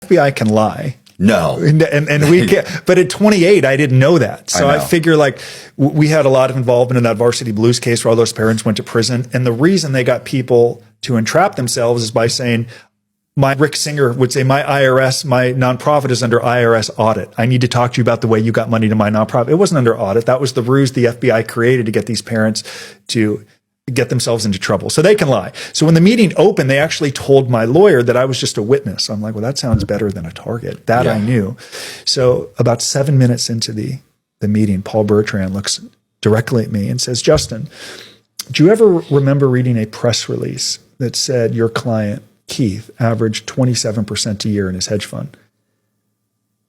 FBI can lie. No. And we can't, but at 28, I didn't know that. So I figure like we had a lot of involvement in that Varsity Blues case where all those parents went to prison. And the reason they got people to entrap themselves is by saying, Rick Singer would say, my IRS, my nonprofit is under IRS audit. I need to talk to you about the way you got money to my nonprofit. It wasn't under audit. That was the ruse the FBI created to get these parents to get themselves into trouble. So they can lie. So when the meeting opened, they actually told my lawyer that I was just a witness. I'm like, well, that sounds better than a target. That I knew. So about 7 minutes into the meeting, Paul Bertrand looks directly at me and says, Justin, do you ever remember reading a press release that said your client, Keith, averaged 27% a year in his hedge fund?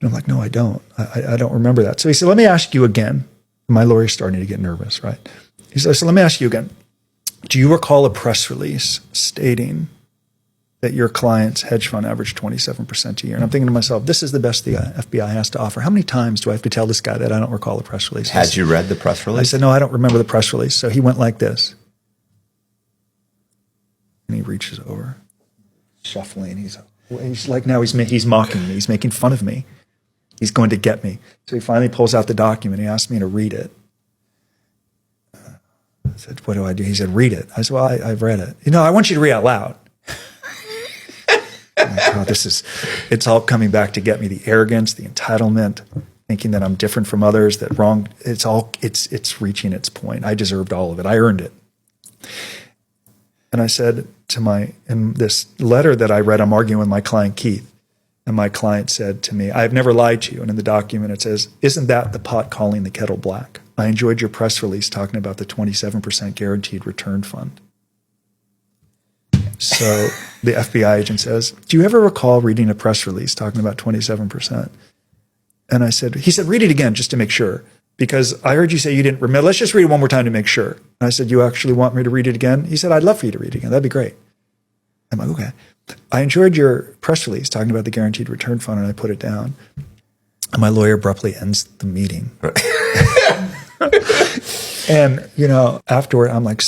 And I'm like, no, I don't. I don't remember that. So he said, let me ask you again. My lawyer's starting to get nervous, right? He said, so let me ask you again. Do you recall a press release stating that your client's hedge fund averaged 27% a year? And I'm thinking to myself, this is the best the FBI has to offer. How many times do I have to tell this guy that I don't recall a press release? Had you read the press release? I said, no, I don't remember the press release. So he went like this. And he reaches over, shuffling. He's like, now he's mocking me. He's making fun of me. He's going to get me. So he finally pulls out the document. He asked me to read it. I said, what do I do? He said, read it. I said, well, I've read it. I want you to read out loud. Oh, it's all coming back to get me. The arrogance, the entitlement, thinking that I'm different from others, it's reaching its point. I deserved all of it. I earned it. And I said in this letter that I read, I'm arguing with my client, Keith. And my client said to me, I've never lied to you. And in the document it says, isn't that the pot calling the kettle black? I enjoyed your press release talking about the 27% guaranteed return fund. So the FBI agent says, do you ever recall reading a press release talking about 27%? And he said, read it again just to make sure. Because I heard you say you didn't remember. Let's just read it one more time to make sure. And I said, you actually want me to read it again? He said, I'd love for you to read it again. That'd be great. I'm like, okay. I enjoyed your press release talking about the guaranteed return fund, and I put it down. And my lawyer abruptly ends the meeting. And, afterward, I'm like,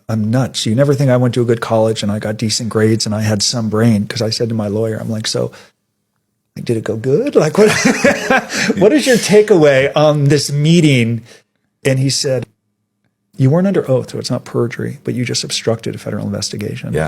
I'm nuts. You never think I went to a good college and I got decent grades and I had some brain. Because I said to my lawyer, I'm like, did it go good? Like, what is your takeaway on this meeting? And he said, you weren't under oath, so it's not perjury, but you just obstructed a federal investigation. Yeah.